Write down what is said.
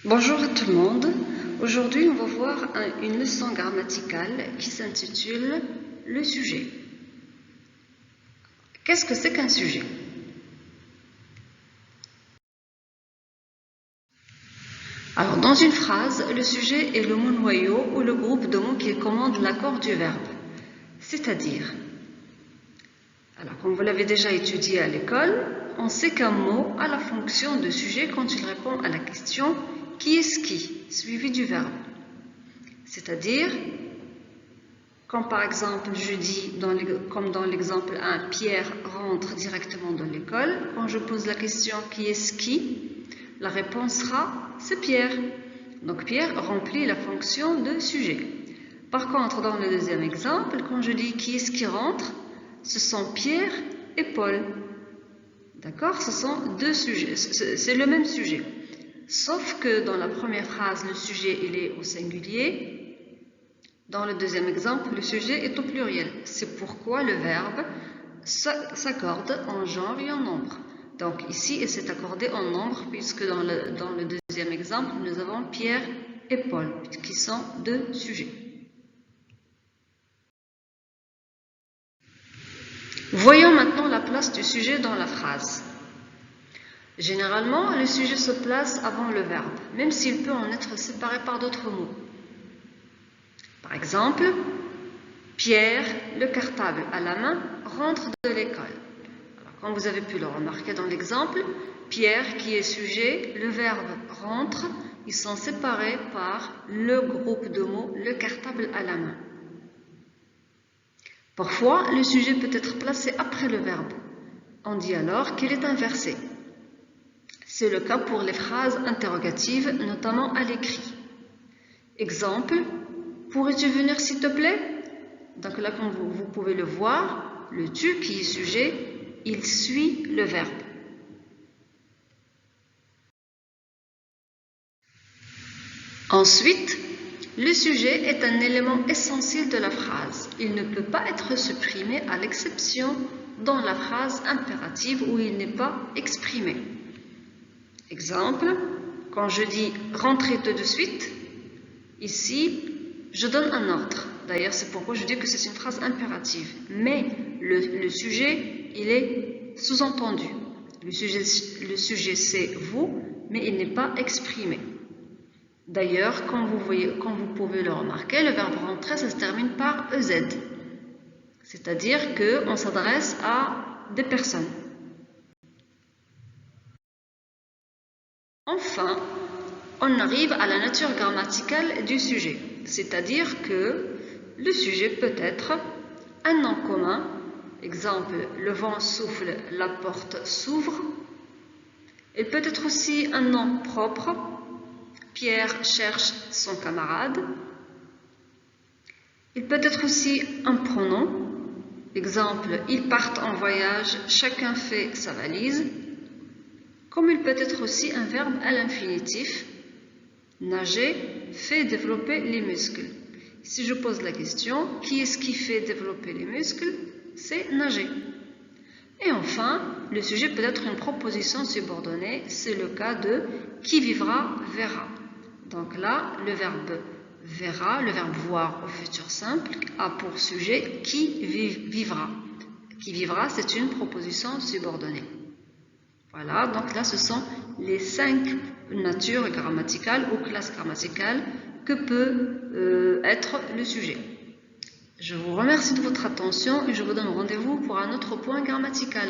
Bonjour à tout le monde. Aujourd'hui, on va voir une leçon grammaticale qui s'intitule « Le sujet ». Qu'est-ce que c'est qu'un sujet? Alors, dans une phrase, le sujet est le mot noyau ou le groupe de mots qui commande l'accord du verbe. C'est-à-dire, comme vous l'avez déjà étudié à l'école, on sait qu'un mot a la fonction de sujet quand il répond à la question « qui est-ce qui ?» suivi du verbe. C'est-à-dire, quand par exemple je dis, comme dans l'exemple 1, Pierre rentre directement dans l'école, quand je pose la question « qui est-ce qui ?» la réponse sera « c'est Pierre ». Donc Pierre remplit la fonction de sujet. Par contre, dans le deuxième exemple, quand je dis « qui est-ce qui rentre ?» ce sont Pierre et Paul. D'accord? Ce sont deux sujets, c'est le même sujet. Sauf que dans la première phrase, le sujet il est au singulier. Dans le deuxième exemple, le sujet est au pluriel. C'est pourquoi le verbe s'accorde en genre et en nombre. Donc ici, il s'est accordé en nombre puisque dans le deuxième exemple, nous avons Pierre et Paul qui sont deux sujets. Voyons maintenant la place du sujet dans la phrase. Généralement, le sujet se place avant le verbe, même s'il peut en être séparé par d'autres mots. Par exemple, Pierre, le cartable à la main, rentre de l'école. Comme vous avez pu le remarquer dans l'exemple, Pierre qui est sujet, le verbe rentre, ils sont séparés par le groupe de mots, le cartable à la main. Parfois, le sujet peut être placé après le verbe. On dit alors qu'il est inversé. C'est le cas pour les phrases interrogatives, notamment à l'écrit. Exemple, pourrais-tu venir s'il te plaît? Donc là, comme vous pouvez le voir, le tu qui est sujet, il suit le verbe. Ensuite, le sujet est un élément essentiel de la phrase. Il ne peut pas être supprimé à l'exception dans la phrase impérative où il n'est pas exprimé. Exemple, quand je dis « rentrez tout de suite », ici, je donne un ordre. D'ailleurs, c'est pourquoi je dis que c'est une phrase impérative. Mais le sujet, il est sous-entendu. Le sujet c'est vous, mais il n'est pas exprimé. D'ailleurs, comme vous pouvez le remarquer, le verbe rentrer, ça se termine par EZ. C'est-à-dire qu'on s'adresse à des personnes. Enfin, on arrive à la nature grammaticale du sujet. C'est-à-dire que le sujet peut être un nom commun. Exemple, le vent souffle, la porte s'ouvre. Il peut être aussi un nom propre. Pierre cherche son camarade. Il peut être aussi un pronom. Exemple, ils partent en voyage, chacun fait sa valise. Comme il peut être aussi un verbe à l'infinitif. Nager fait développer les muscles. Si je pose la question, qui est-ce qui fait développer les muscles? C'est nager. Et enfin, le sujet peut être une proposition subordonnée. C'est le cas de qui vivra, verra. Donc là, le verbe verra, le verbe voir au futur simple, a pour sujet qui vivra. Qui vivra, c'est une proposition subordonnée. Voilà, donc là, ce sont les 5 natures grammaticales ou classes grammaticales que peut être le sujet. Je vous remercie de votre attention et je vous donne rendez-vous pour un autre point grammatical.